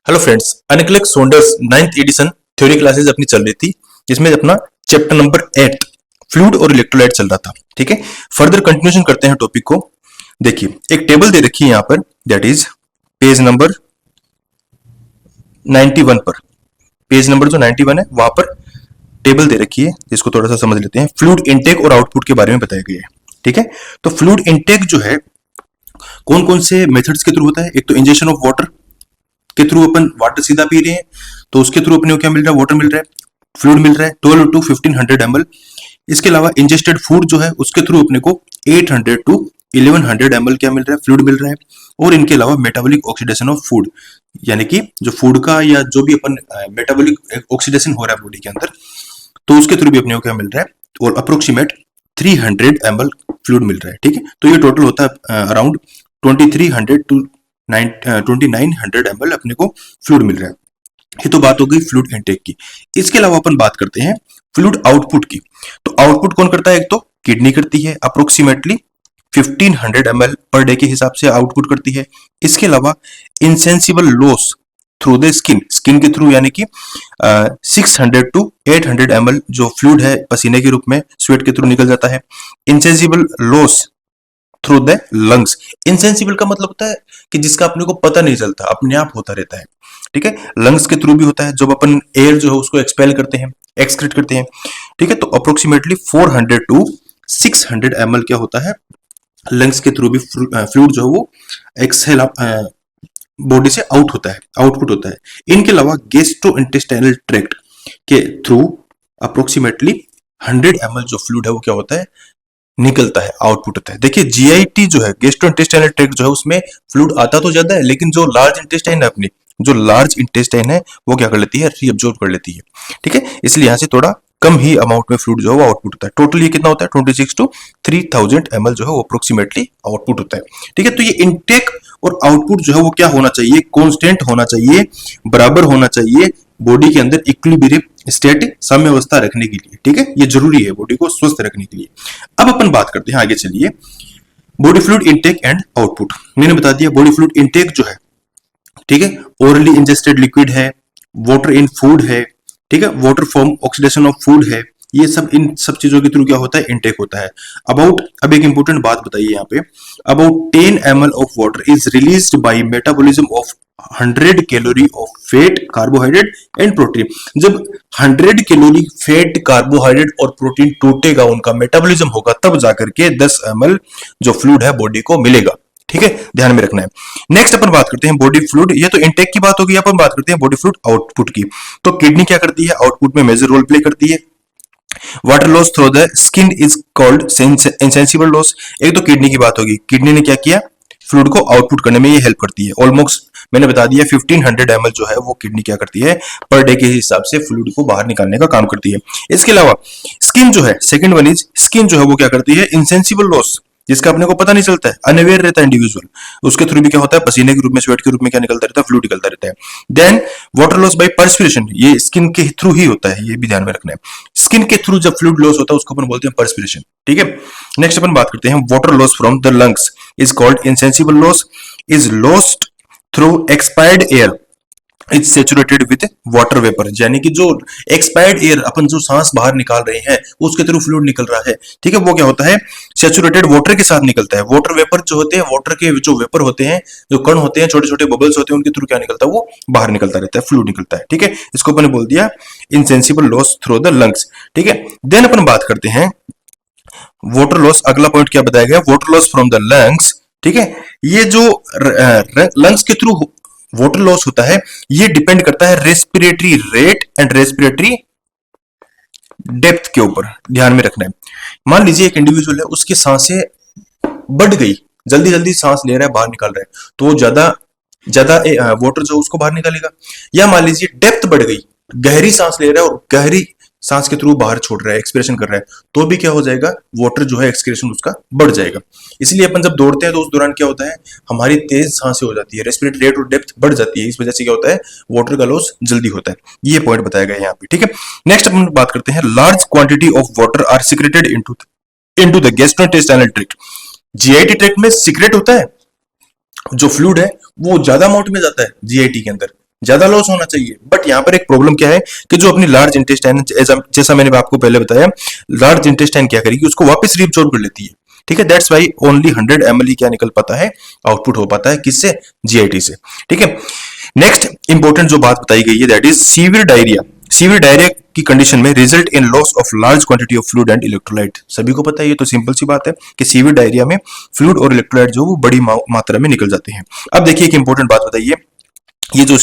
Hello friends, NCLEX Saunders 9th edition theory classes अपनी चल रही थी, जिसमें अपना चैप्टर नंबर 8 फ्लूइड और इलेक्ट्रोलाइट चल रहा था। ठीक है, फर्दर कंटिन्यूशन करते हैं टॉपिक को। देखिए, एक टेबल दे रखी है यहाँ पर, दैट इज पेज नंबर 91 पर। पेज नंबर जो 91 है वहां पर टेबल दे रखी है, जिसको थोड़ा सा समझ लेते हैं। फ्लूइड इनटेक और आउटपुट के बारे में बताया गया है। ठीक है, तो फ्लूइड इनटेक जो है कौन कौन से मेथड्स के थ्रू होता है। एक तो इंजेक्शन ऑफ वाटर के थ्रू अपन वाटर सीधा पी रहे हैं, तो उसके थ्रू अपने को क्या मिल रहा है, वाटर मिल रहा है, फ्लूइड मिल रहा है 12 to 1500 ml। इसके अलावा इंजेस्टेड फूड जो है उसके थ्रू अपने को 800 to 1100 ml क्या मिल रहा है, फ्लूइड मिल रहा है। और इनके अलावा मेटाबॉलिक ऑक्सीडेशन ऑफ फूड, यानी कि जो फूड का या जो भी अपन मेटाबॉलिक ऑक्सीडेशन हो रहा है बॉडी के अंदर, तो उसके थ्रू भी अपने को क्या मिल रहा है, और अप्रोक्सीमेट 300 ml फ्लूइड मिल रहा है। ठीक है, तो ये टोटल होता है अराउंड 2300 to 2900 ml अपने को फ्लूइड मिल रहा है। ये तो बात हो गई फ्लूइड इनटेक की। इसके अलावा अपन बात करते हैं फ्लूइड आउटपुट की। तो आउटपुट कौन करता है, एक तो किडनी करती है, अप्रोक्सीमेटली 1500 ml पर डे के हिसाब से आउटपुट करती है। इसके अलावा insensible loss through the skin के थ्रू, यानी कि 600 to 800 ml जो फ्लूइड है पसीने के रूप में स्वेट के थ्रू निकल जाता है। Insensible loss through the lungs. Insensible का मतलब होता है कि जिसका अपने को पता नहीं चलता, अपने आप होता रहता है। ठीक है, लंग्स के थ्रू भी होता है, जब अपन एयर जो है उसको एक्सपेल करते हैं, एक्सक्रीट करते हैं। ठीक है, तो अप्रोक्सीमेटली 400 to 600 ml क्या होता है, लंग्स के थ्रू भी फ्लूइड जो है वो एक्सहेल बॉडी से आउट होता है, आउटपुट होता है। इनके अलावा गैस्ट्रो इंटेस्टाइनल ट्रैक्ट के थ्रू अप्रोक्सीमेटली 100 ml जो फ्लूइड है वो क्या होता है, निकलता है, आउटपुट होता है। देखिए, जीआईटी जो है, गैस्ट्रो इंटेस्टाइनल ट्रैक्ट जो है, उसमें फ्लूइड आता तो ज्यादा है, लेकिन जो लार्ज इंटेस्टाइन है अपनी, जो लार्ज इंटेस्टाइन है वो क्या कर लेती है, रीअब्जॉर्ब कर लेती है। ठीक है, इसलिए यहां से थोड़ा कम ही अमाउंट में फ्लूइड जो है वो आउटपुट होता है। टोटल ये कितना होता है, 26 to 3000 ml जो है वो अप्रोक्सीमेटली आउटपुट होता है। ठीक है, तो ये इनटेक और आउटपुट जो है वो क्या होना चाहिए, कॉन्स्टेंट होना चाहिए, बराबर होना चाहिए, बॉडी के अंदर इक्विलिब्रियम स्टेट साम्यावस्था रखने के लिए। ठीक है, ये जरूरी है बॉडी को स्वस्थ रखने के लिए। अब अपन बात करते हैं, आगे चलिए, body fluid intake and output. मैंने बता दिया बॉडी फ्लूइड इनटेक जो है, ठीक है, ओरली इंजेस्टेड लिक्विड है, वाटर इन फूड है, ठीक है, water form oxidation of food है, ये सब इन सब चीजों के थ्रू क्या होता है, इनटेक होता है। अबाउट, अब एक इंपॉर्टेंट बात बताइए यहाँ पे, about 10 ml of water is released by metabolism of 100 calorie of fat, carbohydrate and protein. जब 100 कैलोरी फैट, कार्बोहाइड्रेट और प्रोटीन टूटेगा, उनका मेटाबॉलिज्म होगा, तब जाकर के 10 ml जो फ्लूइड है बॉडी को मिलेगा। ठीक है, ध्यान में रखना है। नेक्स्ट अपन बात करते हैं बॉडी फ्लूइड, ये तो इनटेक की बात होगी, अपन बात करते हैं बॉडी फ्लूइड आउटपुट की। तो किडनी क्या करती है, आउटपुट में मेजर रोल प्ले करती है। Water loss through the skin is called insensible loss. एक तो किडनी की बात होगी, किडनी ने क्या किया, फ्लूइड को आउटपुट करने में ये हेल्प करती है। ऑलमोस्ट मैंने बता दिया 1500 ml जो है वो किडनी क्या करती है, पर डे के हिसाब से फ्लूइड को बाहर निकालने का काम करती है। इसके अलावा स्किन जो है, सेकंड वन इज स्किन जो है वो क्या करती है, इनसेंसिबल लॉस, जिसका अपने को पता नहीं चलता है, अनअवेयर रहता है इंडिविजुअल, उसके थ्रू भी क्या होता है, पसीने के रूप में, स्वेट के रूप में क्या निकलता रहता है, फ्लूइड निकलता रहता है। Then water loss by perspiration, ये स्किन के थ्रू ही होता है, ये भी ध्यान में रखना है। स्किन के थ्रू जब फ्लूइड लॉस होता है उसको अपन बोलते हैं पर्सपिरेशन। ठीक है, नेक्स्ट अपन बात करते हैं water loss from the lungs is called insensible loss, is lost through expired air is saturated with water vapour, यानी कि जो एक्सपायर्ड एयर, अपन जो सांस बाहर निकाल रहे हैं उसके थ्रू फ्लूइड निकल रहा है, ठीक है, वो क्या होता है, सेचुरेटेड वाटर के साथ निकलता है। वाटर वेपर जो होते हैं, वाटर के जो वेपर होते हैं, जो कण होते हैं, छोटे छोटे बबल्स होते हैं, उनके थ्रू क्या निकलता है, वो बाहर निकलता रहता है, फ्लूइड निकलता है। ठीक है, इसको अपन ने बोल दिया insensible loss through the lungs. ठीक है, देन अपन बात करते हैं वाटर लॉस, अगला पॉइंट क्या बताया गया, water loss from the lungs. ठीक है, ये जो लंग्स के थ्रू वाटर लॉस होता है, ये डिपेंड करता है respiratory rate and respiratory depth के ऊपर, ध्यान में रखना है। मान लीजिए एक इंडिविजुअल है, उसकी सांसें बढ़ गई, जल्दी जल्दी सांस ले रहा है, बाहर निकाल रहा है, तो वो ज्यादा ज्यादा वाटर जो उसको बाहर निकालेगा। या मान लीजिए डेप्थ बढ़ गई, गहरी सांस ले रहा है और गहरी सांस के थ्रू बाहर छोड़ रहा है, एक्सप्रेशन कर रहा है, तो भी क्या हो जाएगा, वाटर जो है एक्सक्रेशन उसका बढ़ जाएगा। इसलिए अपन जब दौड़ते हैं तो उस दौरान क्या होता है, हमारी तेज सांसें हो जाती है, रेस्पिरेटरी रेट और डेप्थ बढ़ जाती है, इस वजह से क्या होता है, वाटर का लॉस जल्दी होता है। ये पॉइंट बताया गया है यहाँ पे। ठीक है, नेक्स्ट अपन बात करते हैं, large quantity of water are secreted into the gastrointestinal tract. GIT tract में सीक्रेट होता है, जो फ्लूइड है वो ज्यादा अमाउंट में जाता है जीआईटी के अंदर, ज्यादा लॉस होना चाहिए। बट यहाँ पर एक प्रॉब्लम क्या है कि जो अपनी लार्ज इंटेस्टाइन, जैसा मैंने आपको पहले बताया, लार्ज इंटेस्टाइन क्या करेगी, उसको वापस रीअब्सॉर्ब कर लेती है। ठीक है, दैट्स वाई ओनली 100 ml क्या निकल पाता है, आउटपुट हो पाता है, किससे, जीआईटी से। ठीक है, नेक्स्ट इंपॉर्टेंट जो बात बताई गई है that is severe diarrhoea. Severe diarrhoea की कंडीशन में result in loss of large quantity of fluid and electrolyte. सभी को पता है, ये तो सिंपल सी बात है कि सीवियर डायरिया में फ्लूइड और इलेक्ट्रोलाइट जो वो बड़ी मात्रा में निकल जाते हैं। अब देखिए एक इंपॉर्टेंट बात बताइए, ये जो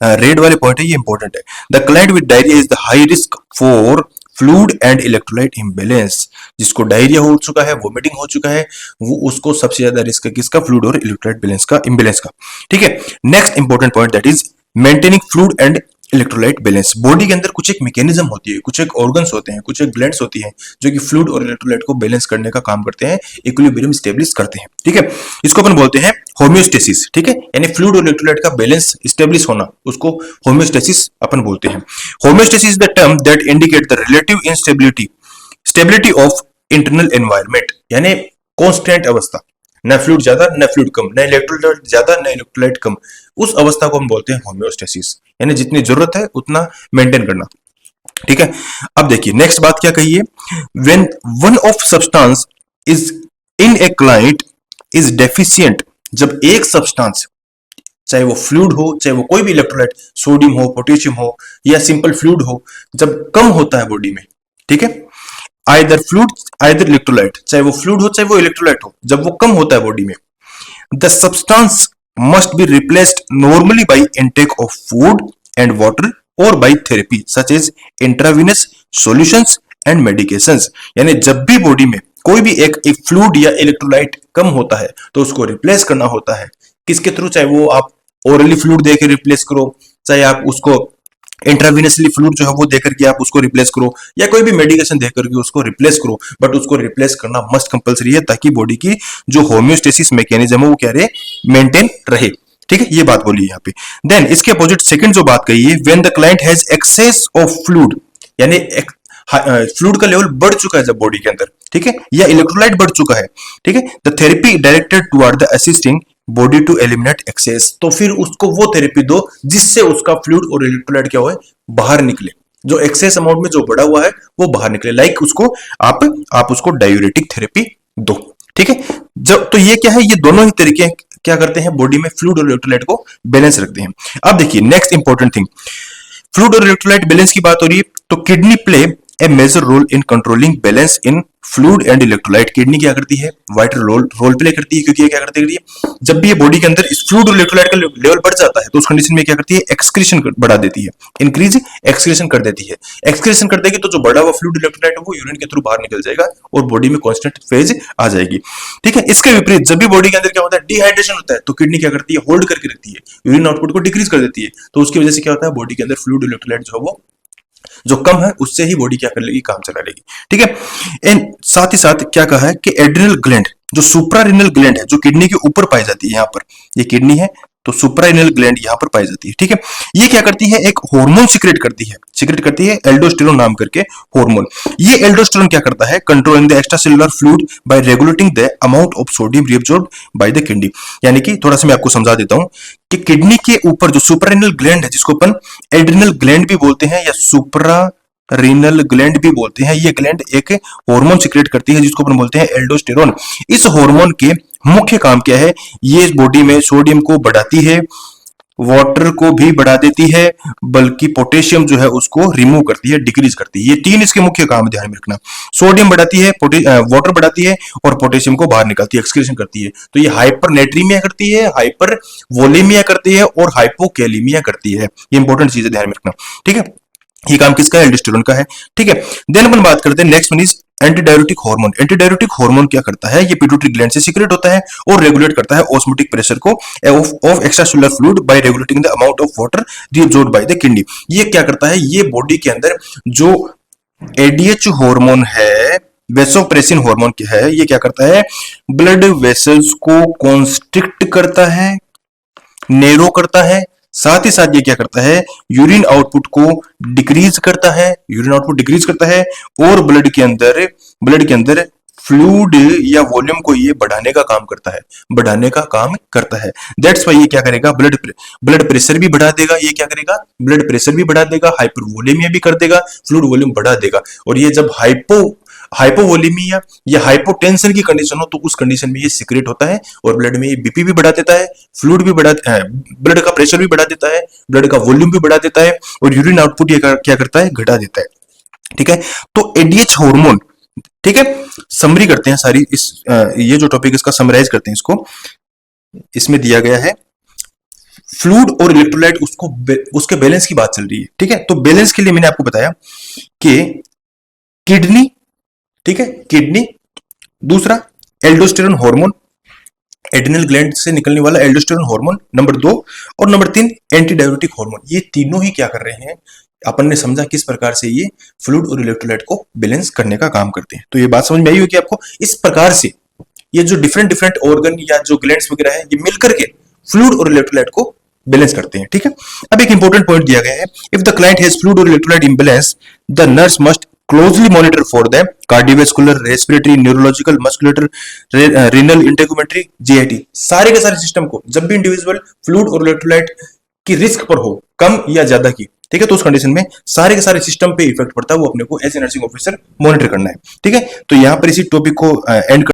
रेड वाले पॉइंट है ये इंपॉर्टेंट है। The client with diarrhoea is the high risk for fluid and electrolyte imbalance. जिसको डायरिया हो चुका है, वोमिटिंग हो चुका है, वो उसको सबसे ज्यादा रिस्क है किसका, फ्लूइड और इलेक्ट्रोलाइट बैलेंस का, इम्बैलेंस का। ठीक है, next important point that is maintaining fluid and electrolyte balance. Body के अंदर कुछ एक मैकेनिज्म होती है, कुछ एक ऑर्गन्स होते हैं, कुछ एक ग्लैंड्स होती हैं जो कि फ्लूइड और इलेक्ट्रोलाइट को बैलेंस करने का काम करते हैं, इक्विलिब्रियम स्टेब्लिश करते हैं। ठीक है, इसको अपन बोलते हैं होम्योस्टेसिस। ठीक है, यानी फ्लूइड और इलेक्ट्रोलाइट का बैलेंस स्टेब्लिश होना, उसको होम्योस्टेसिस अपन बोलते हैं। Homeostasis is the term that indicate the relative stability of internal environment, यानी कांस्टेंट अवस्था, न फ्लूइड ज्यादा न फ्लूइड कम, न इलेक्ट्रोलाइट ज्यादा न इलेक्ट्रोलाइट कम, उस अवस्था को हम बोलते हैं होम्योस्टेसिस, यानी जितनी जरूरत है उतना मेंटेन करना। ठीक है, अब देखिए नेक्स्ट बात क्या कही है, when one of substance is in a client is deficient. जब एक सब्सटेंस, चाहे वो फ्लूइड हो चाहे वो कोई भी इलेक्ट्रोलाइट, सोडियम हो, पोटेशियम हो या सिंपल फ्लूइड हो, जब कम होता है बॉडी में, ठीक है, आइदर फ्लूइड आइदर इलेक्ट्रोलाइट, चाहे वो फ्लूइड हो चाहे वो इलेक्ट्रोलाइट हो, जब वो कम होता है बॉडी में, the substance must be replaced normally by intake of food and water or by therapy such as intravenous solutions and medications. यानी जब भी बॉडी में कोई भी एक फ्लूइड या इलेक्ट्रोलाइट कम होता है तो उसको रिप्लेस करना होता है किसके थ्रू, चाहे वो आप ओरली फ्लूइड देकर रिप्लेस करो, चाहे आप उसको इंट्रावेनसली फ्लूइड जो है वो देकर के आप उसको रिप्लेस करो, या कोई भी मेडिकेशन देकर के उसको रिप्लेस करो, बट उसको रिप्लेस करना मस्ट कंपलसरी है ताकि बॉडी की जो होम्योस्टेसिस मैकेनिज्म है वो क्या रहे, मेंटेन रहे। ठीक है, ये बात बोली यहाँ पे। देन इसके अपोजिट सेकंड जो बात कही है, when the client has excess of fluid, यानी फ्लूइड का लेवल बढ़ चुका है जब बॉडी के अंदर, ठीक है, या इलेक्ट्रोलाइट बढ़ चुका है, ठीक है, the therapy directed toward the assisting body to eliminate excess. तो फिर उसको वो थेरेपी दो जिससे उसका फ्लूइड और इलेक्ट्रोलाइट क्या हो, बाहर निकले, जो एक्सेस अमाउंट में जो बढ़ा हुआ है वो बाहर निकले, लाइक उसको आप उसको डायूरेटिक थेरेपी दो। ठीक है, जब तो ये क्या है, ये दोनों ही तरीके क्या करते हैं, बॉडी में फ्लूइड और इलेक्ट्रोलाइट को बैलेंस रखते हैं। अब देखिए नेक्स्ट इंपॉर्टेंट थिंग, फ्लूइड और इलेक्ट्रोलाइट बैलेंस की बात हो रही है, तो kidney play a major role in controlling balance in fluid and electrolyte. Kidney क्या करती है, वाइटल रोल प्ले करती है, क्योंकि ये क्या करती है, जब भी ये बॉडी के अंदर इस फ्लूइड और इलेक्ट्रोलाइट का लेवल बढ़ जाता है तो उस कंडीशन में क्या करती है, एक्सक्रीशन बढ़ा देती है, इंक्रीज एक्सक्रीशन कर देती है। एक्सक्रीशन कर देगी तो जो बढ़ा हुआ फ्लूइड इलेक्ट्रोलाइट है वो यूरिन के थ्रू बाहर निकल जाएगा और बॉडी में कांस्टेंट फेज आ जाएगी। ठीक है, इसके विपरीत जब भी बॉडी के अंदर क्या होता है, डिहाइड्रेशन होता है, तो किडनी क्या करती है, होल्ड करके रखती है, यूरिन आउटपुट को डिक्रीज कर देती है, तो उसकी वजह से क्या होता है, बॉडी के अंदर फ्लूइड इलेक्ट्रोलाइट जो है वो जो कम है उससे ही बॉडी क्या कर लेगी, काम चला लेगी। ठीक है, एंड साथ ही साथ क्या कहा है कि एड्रिनल ग्लैंड, जो सुप्रारिनल ग्लैंड है, जो किडनी के ऊपर पाई जाती है, यहाँ पर ये किडनी है तो सुप्रारिनल ग्लैंड यहाँ पर पाई जाती है। ठीक है, ये क्या करती है, एक हार्मोन सीक्रेट करती है एल्डोस्टेरोन नाम करके हार्मोन। ये एल्डोस्टेरोन क्या करता है, controlling the extracellular fluid bye regulating the amount of sodium reabsorbed by the kidney. यानी कि थोड़ा सा मैं आपको समझा देता हूं कि किडनी के ऊपर जो सुप्रारिनल ग्लैंड है, जिसको अपन एड्रिनल ग्लैंड भी बोलते हैं या सुप्रारिनल ग्लैंड भी बोलते हैं, ये ग्लैंड एक हार्मोन सीक्रेट करती है जिसको अपन बोलते हैं एल्डोस्टेरोन। इस हार्मोन के मुख्य काम क्या है, ये बॉडी में सोडियम को बढ़ाती है, वाटर को भी बढ़ा देती है, बल्कि पोटेशियम जो है उसको रिमूव करती है, डिक्रीज करती है। ये तीन इसके मुख्य काम ध्यान में रखना, सोडियम बढ़ाती है, वाटर बढ़ाती है और पोटेशियम को बाहर निकालती है, एक्सक्रीशन करती है। तो ये हाइपरनेट्रीमिया करती है, हाइपर वोलेमिया करती है और हाइपोकैलिमिया करती है। ये इंपॉर्टेंट चीज है, ध्यान में रखना। ठीक है, ये काम किसका है, एल्डोस्टेरोन का है। ठीक है, देन अपन बात करते हैं next one is antidiuretic hormone. Antidiuretic hormone क्या करता है, ये पिट्यूटरी ग्लैंड से सीक्रेट होता है और रेगुलेट करता है ऑस्मोटिक प्रेशर को of extracellular fluid bye regulating the amount of water reabsorbed by the kidney. ये क्या करता है, ये बॉडी के अंदर जो एडीएच हार्मोन है, वेसोप्रेसिन हार्मोन क्या है, ये क्या करता है, ब्लड वेसल्स को कॉन्स्ट्रिक्ट करता है, नेरो करता है, साथ ही साथ ये क्या करता है, यूरिन आउटपुट को डिक्रीज करता है, यूरिन आउटपुट डिक्रीज करता है और ब्लड के अंदर फ्लूइड या वॉल्यूम को ये बढ़ाने का काम करता है, बढ़ाने का काम करता है। दैट्स वाई ये क्या करेगा, ब्लड प्रेशर भी बढ़ा देगा, ये क्या करेगा, ब्लड प्रेशर भी बढ़ा देगा, हाइपरवोलेमिया भी कर देगा, फ्लूइड वॉल्यूम बढ़ा देगा। और ये जब हाइपोवोलेमिया या हाइपोटेंशन की कंडीशन हो तो उस कंडीशन में ये सीक्रेट होता है और ब्लड में ये बीपी भी बढ़ा देता है, फ्लूइड भी बढ़ा, ब्लड का प्रेशर भी बढ़ा देता है, ब्लड का वॉल्यूम भी बढ़ा देता है और यूरिन आउटपुट ये क्या करता है, घटा देता है। ठीक है, तो एडीएच हार्मोन, ठीक है, समरी करते हैं सारी ये जो टॉपिक इसका समराइज करते हैं इसको। इसमें दिया गया है फ्लूइड और इलेक्ट्रोलाइट उसके बैलेंस की बात चल रही है। ठीक है, तो बैलेंस के लिए मैंने आपको बताया कि किडनी, ठीक है, किडनी, दूसरा एल्डोस्टेरोन हार्मोन, एड्रिनल ग्लैंड से निकलने वाला एल्डोस्टेरोन हार्मोन नंबर 2, और नंबर 3 एंटी डायबिटिक हार्मोन। ये तीनों ही क्या कर रहे हैं, अपन ने समझा किस प्रकार से ये फ्लूइड और इलेक्ट्रोलाइट को बैलेंस करने का काम करते हैं। तो ये बात समझ में आई होगी आपको। इस प्रकार से ये जो डिफरेंट डिफरेंट ऑर्गन या जो ग्लैंड्स वगैरह है ये मिलकर के फ्लूइड और इलेक्ट्रोलाइट को बैलेंस करते हैं। ठीक है, अब एक इंपॉर्टेंट पॉइंट दिया गया है, if the client has fluid और electrolyte imbalance the nurse must closely monitor for the cardiovascular, respiratory, neurological, muscular, renal, integumentary, GIT सारे के सारे सिस्टम को जब भी इंडिविजुअल फ्लूइड और इलेक्ट्रोलाइट की रिस्क पर हो, कम या ज्यादा की, ठीक है, तो उस कंडीशन में सारे के सारे सिस्टम पे इफेक्ट पड़ता है, वो अपने को as a nursing officer monitor करना है। ठीक है, तो यहां पर इसी टॉपिक को एंड